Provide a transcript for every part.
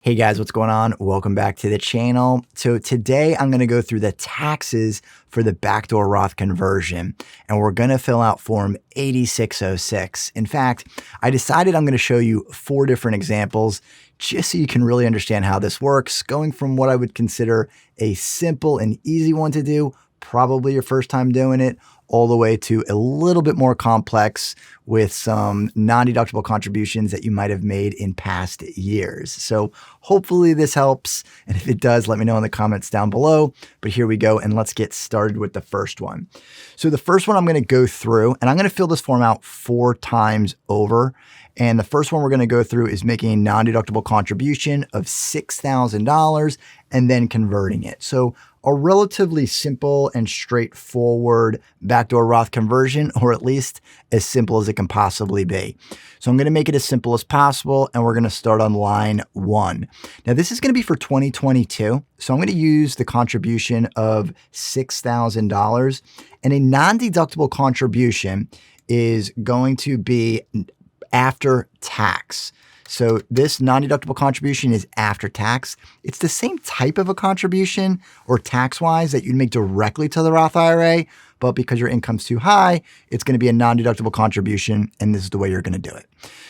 Hey guys, what's going on? Welcome back to the channel. So today I'm going to go through the taxes for the backdoor Roth conversion, and we're going to fill out Form 8606. In fact, I decided I'm going to show you 4 different examples just so you can really understand how this works, going from what I would consider a simple and easy one to do, probably your first time doing it, all the way to a little bit more complex with some non-deductible contributions that you might have made in past years. So hopefully this helps. And if it does, let me know in the comments down below. But here we go. And let's get started with the first one. So the first one I'm going to go through, and I'm going to fill this form out 4 times over. And the first one we're going to go through is making a non-deductible contribution of $6,000 and then converting it. So a relatively simple and straightforward backdoor Roth conversion, or at least as simple as it can possibly be. So I'm going to make it as simple as possible, and we're going to start on line 1. Now this is going to be for 2022. So I'm going to use the contribution of $6,000, and a non-deductible contribution is going to be after tax. So this non-deductible contribution is after tax. It's the same type of a contribution or tax-wise that you'd make directly to the Roth IRA, but because your income's too high, it's going to be a non-deductible contribution, and this is the way you're going to do it.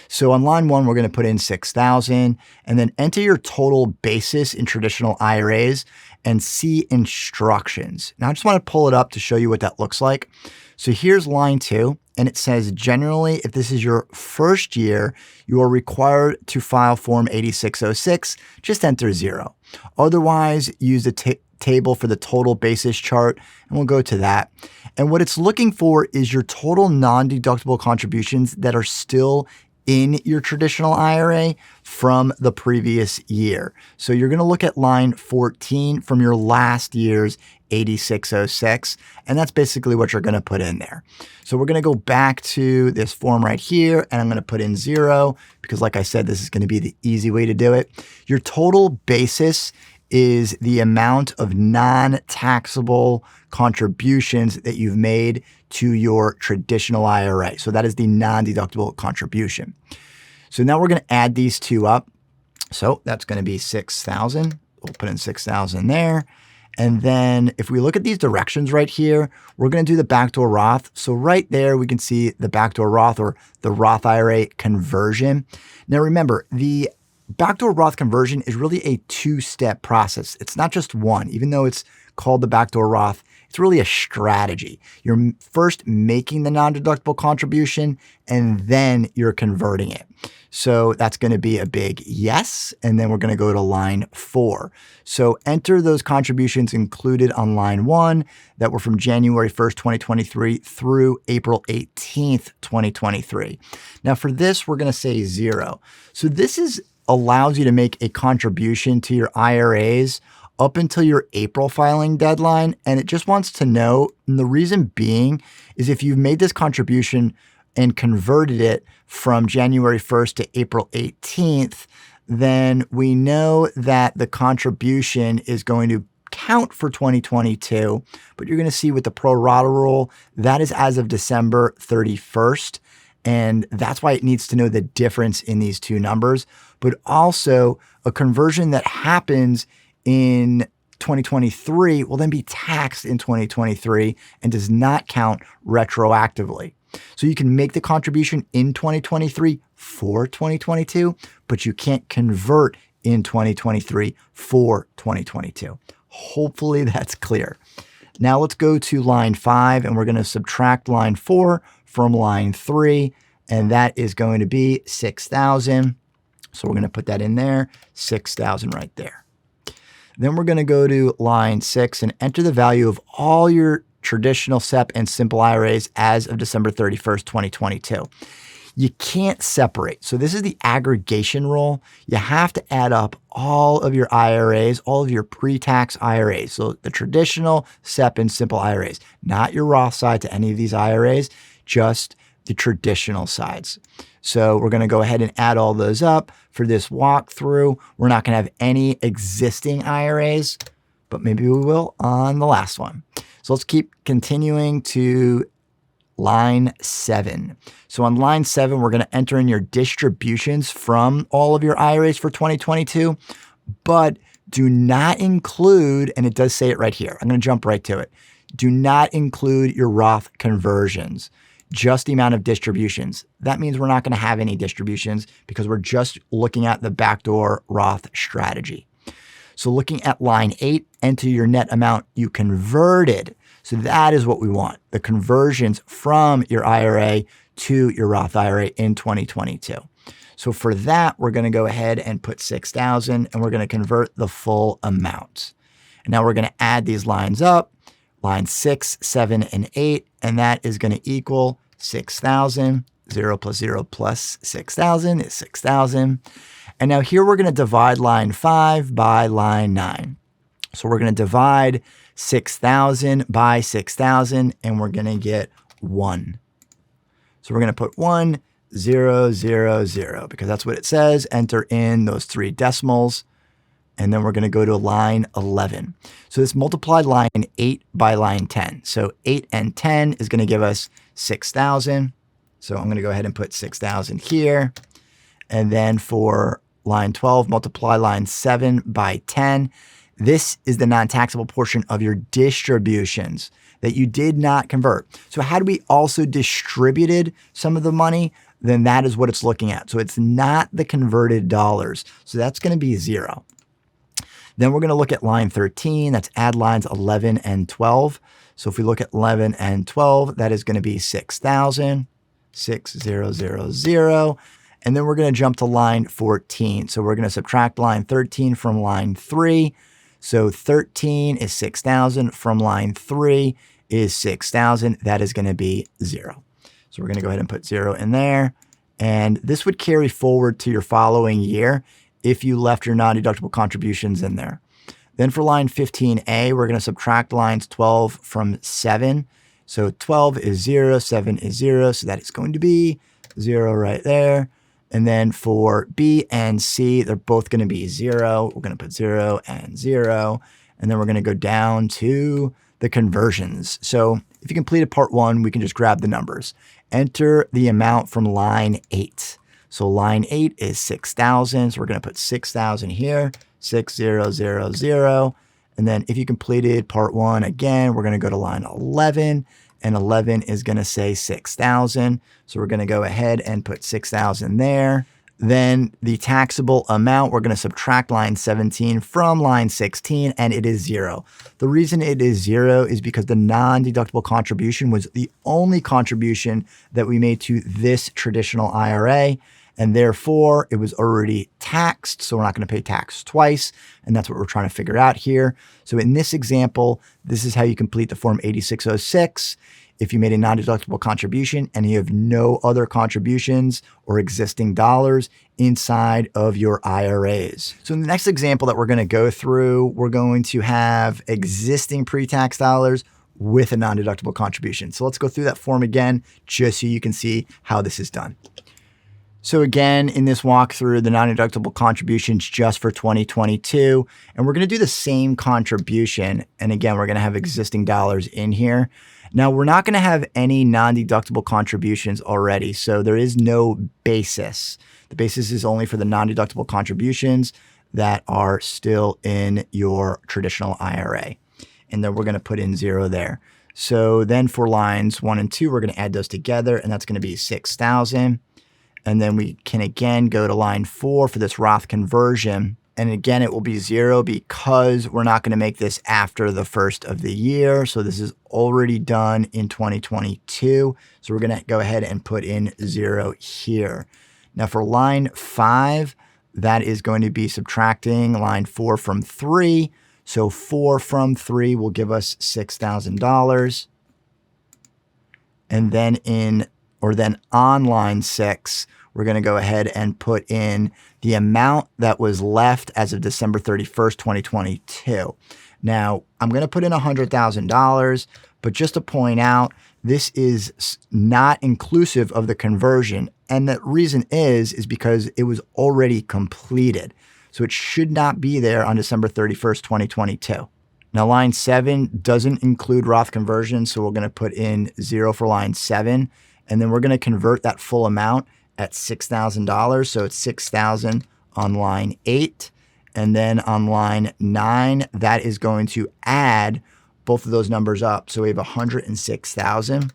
So on line 1, we're going to put in $6,000 and then enter your total basis in traditional IRAs and see instructions. Now I just want to pull it up to show you what that looks like. So here's line 2. And it says, generally, if this is your first year, you are required to file Form 8606. Just enter 0. Otherwise, use the table for the total basis chart, and we'll go to that. And what it's looking for is your total non-deductible contributions that are still in your traditional IRA from the previous year. So you're going to look at line 14 from your last year's 8606, and that's basically what you're going to put in there. So we're going to go back to this form right here, and I'm going to put in 0 because, like I said, this is going to be the easy way to do it. Your total basis is the amount of non-taxable contributions that you've made to your traditional IRA. So that is the non-deductible contribution. So now we're going to add these 2 up. So that's going to be 6,000. We'll put in 6,000 there. And then if we look at these directions right here, we're going to do the backdoor Roth. So right there, we can see the backdoor Roth or the Roth IRA conversion. Now remember, the backdoor Roth conversion is really a 2-step process. It's not just one, even though it's called the backdoor Roth. It's really a strategy. You're first making the non-deductible contribution, and then you're converting it. So that's going to be a big yes. And then we're going to go to line 4. So enter those contributions included on line 1 that were from January 1st, 2023 through April 18th, 2023. Now for this, we're going to say 0. So this allows you to make a contribution to your IRAs up until your April filing deadline. And it just wants to know, and the reason being is if you've made this contribution and converted it from January 1st to April 18th, then we know that the contribution is going to count for 2022, but you're going to see with the pro-rata rule, that is as of December 31st. And that's why it needs to know the difference in these 2 numbers, but also a conversion that happens in 2023 will then be taxed in 2023 and does not count retroactively. So you can make the contribution in 2023 for 2022, but you can't convert in 2023 for 2022. Hopefully that's clear. Now let's go to line 5, and we're going to subtract line 4 from line 3, and that is going to be 6,000. So we're going to put that in there, 6,000 right there. Then we're going to go to line 6 and enter the value of all your traditional SEP and simple IRAs as of December 31st, 2022. You can't separate. So this is the aggregation rule. You have to add up all of your IRAs, all of your pre-tax IRAs. So the traditional SEP and simple IRAs, not your Roth side to any of these IRAs, just the traditional sides. So we're going to go ahead and add all those up for this walkthrough. We're not going to have any existing IRAs, but maybe we will on the last one. So let's keep continuing to line 7. So on line 7, we're going to enter in your distributions from all of your IRAs for 2022, but do not include, and it does say it right here, I'm going to jump right to it. Do not include your Roth conversions, just the amount of distributions. That means we're not going to have any distributions because we're just looking at the backdoor Roth strategy. So looking at line 8, enter your net amount you converted. So that is what we want, the conversions from your IRA to your Roth IRA in 2022. So for that, we're going to go ahead and put 6,000 and we're going to convert the full amount. And now we're going to add these lines up, line 6, 7, and 8, and that is going to equal 6,000. 0 plus 0 plus 6,000 is 6,000. And now here we're going to divide line 5 by line 9. So we're going to divide 6,000 by 6,000 and we're going to get 1. So we're going to put 1, 0, 0, 0 because that's what it says. Enter in those 3 decimals. And then we're going to go to line 11. So this multiplied line 8 by line 10. So 8 and 10 is going to give us 6,000. So I'm going to go ahead and put 6,000 here. And then for line 12, multiply line 7 by 10. This is the non-taxable portion of your distributions that you did not convert. So had we also distributed some of the money, then that is what it's looking at. So it's not the converted dollars. So that's going to be 0. Then we're going to look at line 13. That's add lines 11 and 12. So if we look at 11 and 12, that is going to be 6,000, 6,000. And then we're going to jump to line 14. So we're going to subtract line 13 from line 3. So 13 is 6,000 from line 3 is 6,000. That is going to be 0. So we're going to go ahead and put 0 in there. And this would carry forward to your following year if you left your non-deductible contributions in there. Then for line 15A, we're going to subtract lines 12 from 7. So 12 is 0, 7 is 0. So that is going to be 0 right there. And then for B and C, they're both going to be 0. We're going to put 0 and 0. And then we're going to go down to the conversions. So if you completed part 1, we can just grab the numbers. Enter the amount from line 8. So line 8 is 6,000. So we're going to put 6,000 here, 6,000. And then if you completed part 1, again, we're going to go to line 11. And 11 is going to say 6,000. So we're going to go ahead and put 6,000 there. Then the taxable amount, we're going to subtract line 17 from line 16, and it is 0. The reason it is 0 is because the non-deductible contribution was the only contribution that we made to this traditional IRA, and therefore it was already taxed, so we're not going to pay tax twice, and that's what we're trying to figure out here. So in this example, this is how you complete the Form 8606. If you made a non-deductible contribution and you have no other contributions or existing dollars inside of your IRAs. So in the next example that we're going to go through, we're going to have existing pre-tax dollars with a non-deductible contribution. So let's go through that form again, just so you can see how this is done. So again, in this walkthrough, the non-deductible contributions just for 2022, and we're going to do the same contribution. And again, we're going to have existing dollars in here. Now, we're not going to have any non-deductible contributions already, so there is no basis. The basis is only for the non-deductible contributions that are still in your traditional IRA. And then we're going to put in 0 there. So then for lines 1 and 2, we're going to add those together, and that's going to be 6,000. And then we can again go to line 4 for this Roth conversion. And again, it will be 0 because we're not going to make this after the first of the year. So this is already done in 2022. So we're going to go ahead and put in 0 here. Now for line 5, that is going to be subtracting line 4 from 3. So 4 from 3 will give us $6,000. And then on line 6, we're going to go ahead and put in the amount that was left as of December 31st, 2022. Now, I'm going to put in $100,000, but just to point out, this is not inclusive of the conversion. And the reason is because it was already completed. So it should not be there on December 31st, 2022. Now line 7 doesn't include Roth conversion, so we're going to put in 0 for line 7, and then we're going to convert that full amount at $6,000. So it's $6,000 on line 8, and then on line 9, that is going to add both of those numbers up. So we have $106,000.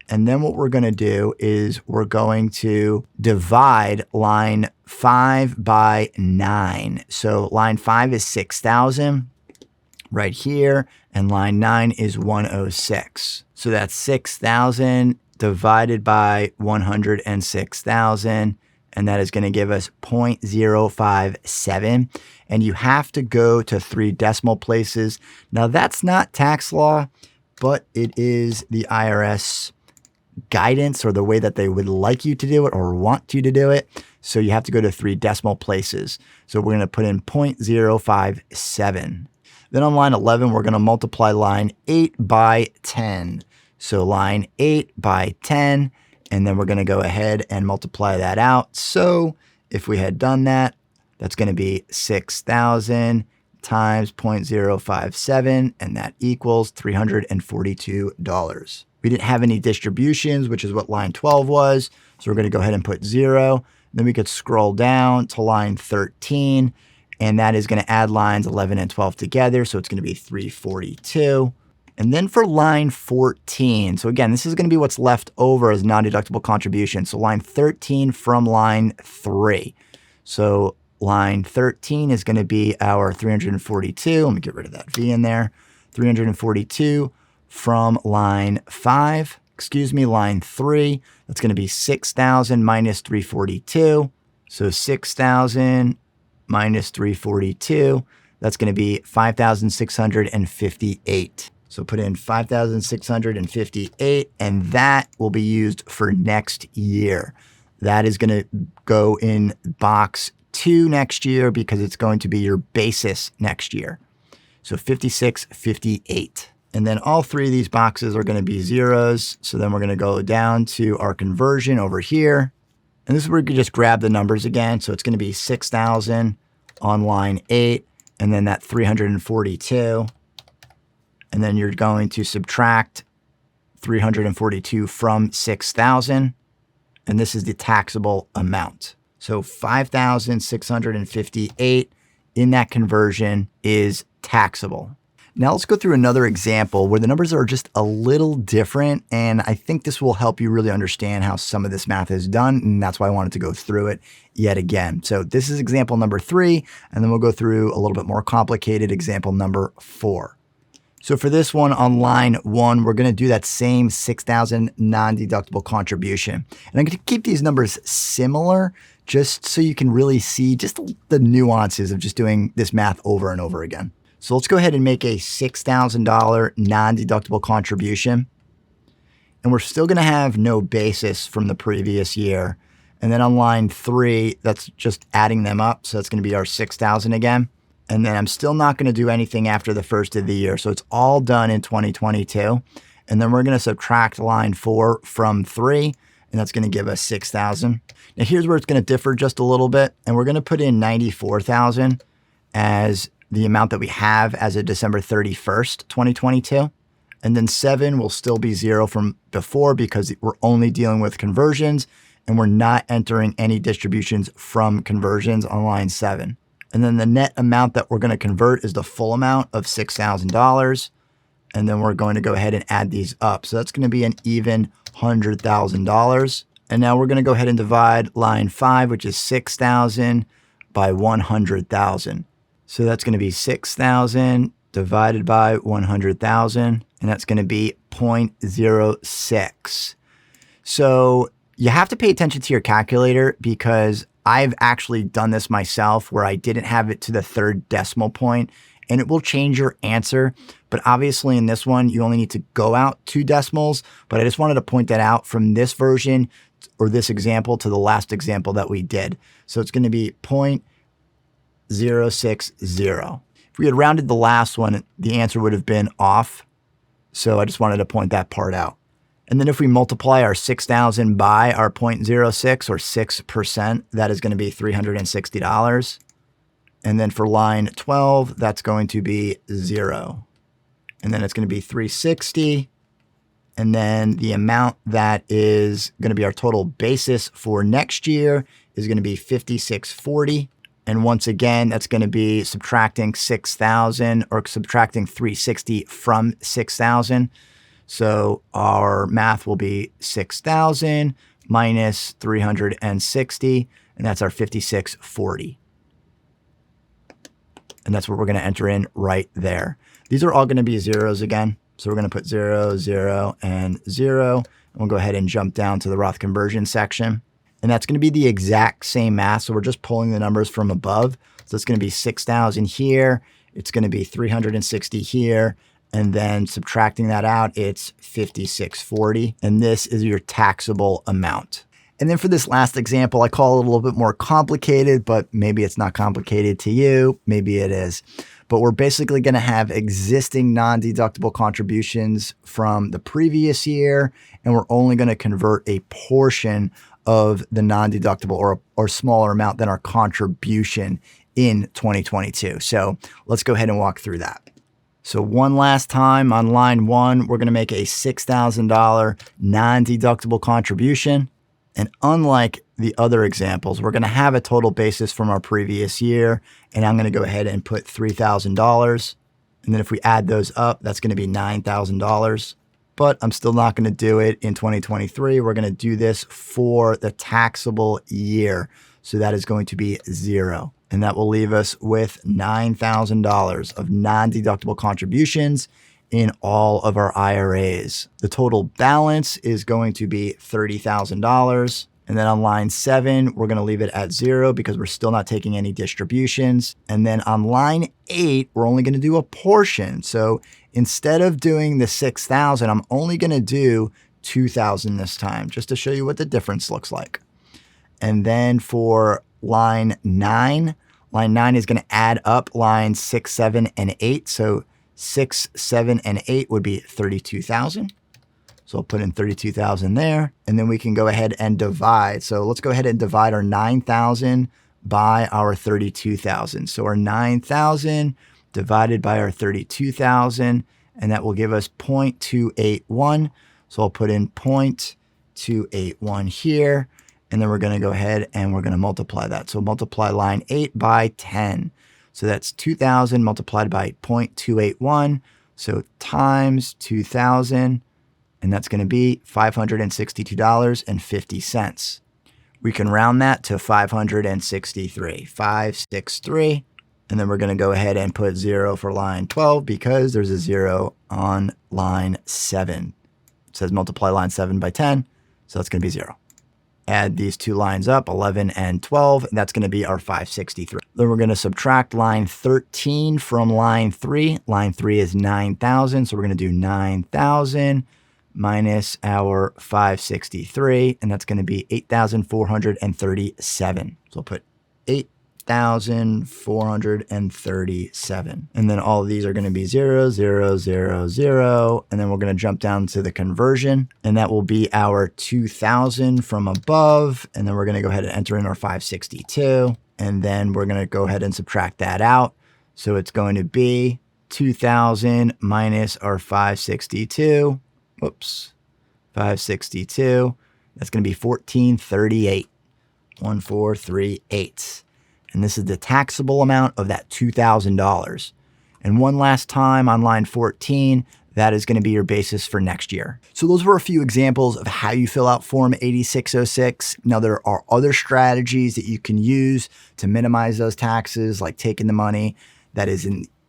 And then what we're going to do is we're going to divide line 5 by 9. So line 5 is 6,000 right here, and line 9 is 106. So that's 6,000 divided by 106,000, and that is going to give us 0.057. And you have to go to 3 decimal places. Now that's not tax law, but it is the IRS guidance, or the way that they would like you to do it or want you to do it. So you have to go to 3 decimal places. So we're going to put in 0.057. Then on line 11, we're going to multiply line 8 by 10. So line 8 by 10, and then we're going to go ahead and multiply that out. So if we had done that, that's going to be 6,000 times 0.057, and that equals $342. We didn't have any distributions, which is what line 12 was. So we're going to go ahead and put 0. Then we could scroll down to line 13, and that is going to add lines 11 and 12 together. So it's going to be 342. And then for line 14, so again, this is going to be what's left over as non-deductible contribution. So line 13 from line 3. So line 13 is going to be our 342. Let me get rid of that V in there. 342 from line 5, line 3. That's going to be 6,000 minus 342. So 6,000 minus 342, that's going to be 5,658. So put in 5,658, and that will be used for next year. That is going to go in box 2 next year because it's going to be your basis next year. So 5658. And then all 3 of these boxes are going to be zeros. So then we're going to go down to our conversion over here. And this is where we can just grab the numbers again. So it's going to be 6,000 on line 8, and then that 342. And then you're going to subtract 342 from 6,000. And this is the taxable amount. So 5,658 in that conversion is taxable. Now let's go through another example where the numbers are just a little different, and I think this will help you really understand how some of this math is done, and that's why I wanted to go through it yet again. So this is example number 3, and then we'll go through a little bit more complicated example number 4. So for this one on line 1, we're going to do that same 6,000 non-deductible contribution. And I'm going to keep these numbers similar just so you can really see just the nuances of just doing this math over and over again. So let's go ahead and make a $6,000 non-deductible contribution. And we're still going to have no basis from the previous year. And then on line 3, that's just adding them up. So that's going to be our 6,000 again. And then I'm still not going to do anything after the first of the year. So it's all done in 2022. And then we're going to subtract line 4 from 3. And that's going to give us 6,000. Now here's where it's going to differ just a little bit. And we're going to put in 94,000 as the amount that we have as of December 31st, 2022. And then 7 will still be 0 from before because we're only dealing with conversions and we're not entering any distributions from conversions on line 7. And then the net amount that we're going to convert is the full amount of $6,000. And then we're going to go ahead and add these up. So that's going to be an even $100,000. And now we're going to go ahead and divide line 5, which is 6,000 by 100,000. So that's going to be 6,000 divided by 100,000, and that's going to be 0.06. So you have to pay attention to your calculator because I've actually done this myself where I didn't have it to the 3rd decimal point, and it will change your answer. But obviously in this one, you only need to go out 2 decimals, but I just wanted to point that out from this version or this example to the last example that we did. So it's going to be 0.060. If we had rounded the last one, the answer would have been off. So I just wanted to point that part out. And then if we multiply our 6,000 by our 0.06 or 6%, that is going to be $360. And then for line 12, that's going to be 0. and then it's going to be 360. And then the amount that is going to be our total basis for next year is going to be 5640. And once again, that's going to be subtracting 6,000 or subtracting 360 from 6,000. So our math will be 6,000 minus 360, and that's our 5640. And that's what we're going to enter in right there. These are all going to be zeros again. So we're going to put 0, 0, and 0. And we'll go ahead and jump down to the Roth conversion section. And that's going to be the exact same math. So we're just pulling the numbers from above. So it's going to be 6,000 here. It's going to be 360 here. And then subtracting that out, it's 5640. And this is your taxable amount. And then for this last example, I call it a little bit more complicated, but maybe it's not complicated to you. Maybe it is. But we're basically going to have existing non-deductible contributions from the previous year, and we're only going to convert a portion of the non-deductible or smaller amount than our contribution in 2022. So let's go ahead and walk through that. So one last time on line 1, we're going to make a $6,000 non-deductible contribution. And unlike the other examples, we're going to have a total basis from our previous year. And I'm going to go ahead and put $3,000. And then if we add those up, that's going to be $9,000. But I'm still not going to do it in 2023. We're going to do this for the taxable year. So that is going to be 0. And that will leave us with $9,000 of non-deductible contributions in all of our IRAs. The total balance is going to be $30,000. And then on line 7, we're going to leave it at 0 because we're still not taking any distributions. And then on line 8, we're only going to do a portion. So instead of doing the 6,000, I'm only going to do 2,000 this time, just to show you what the difference looks like. And then for line 9 is going to add up lines 6, 7, and 8. So 6, 7, and 8 would be 32,000. So I'll put in 32,000 there, and then we can go ahead and divide. So let's go ahead and divide our 9,000 by our 32,000. So our 9,000 divided by our 32,000, and that will give us 0.281. So I'll put in 0.281 here, and then we're going to go ahead and we're going to multiply that. So multiply line 8 by 10. So that's 2,000 multiplied by 0.281. So times 2,000, and that's going to be $562.50. We can round that to 563, 563. And then we're going to go ahead and put 0 for line 12 because there's a 0 on line 7. It says multiply line 7 by 10, so that's going to be 0. Add these two lines up, 11 and 12, and that's going to be our 563. Then we're going to subtract line 13 from line 3. Line 3 is 9,000, so we're going to do 9,000 minus our 563, and that's going to be 8,437. So I'll put 8,437. And then all of these are going to be 0, 0, 0, 0. And then we're going to jump down to the conversion, and that will be our 2,000 from above. And then we're going to go ahead and enter in our 562. And then we're going to go ahead and subtract that out. So it's going to be 2,000 minus our 562. Whoops, 562. That's going to be 1,438. 1,438. And this is the taxable amount of that $2,000. And one last time on line 14, that is going to be your basis for next year. So those were a few examples of how you fill out Form 8606. Now, there are other strategies that you can use to minimize those taxes, like taking the money that is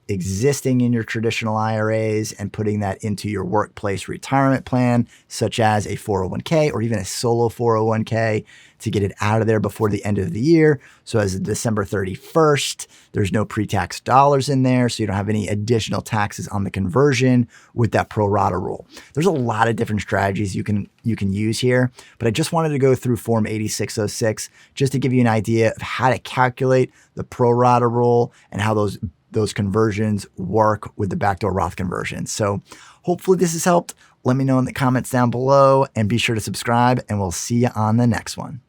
existing in your traditional IRAs and putting that into your workplace retirement plan, such as a 401k or even a solo 401k, to get it out of there before the end of the year. So as of December 31st, there's no pre-tax dollars in there, so you don't have any additional taxes on the conversion with that pro-rata rule. There's a lot of different strategies you can use here, but I just wanted to go through Form 8606 just to give you an idea of how to calculate the pro-rata rule and how those conversions work with the Backdoor Roth conversions. So hopefully this has helped. Let me know in the comments down below, and be sure to subscribe, and we'll see you on the next one.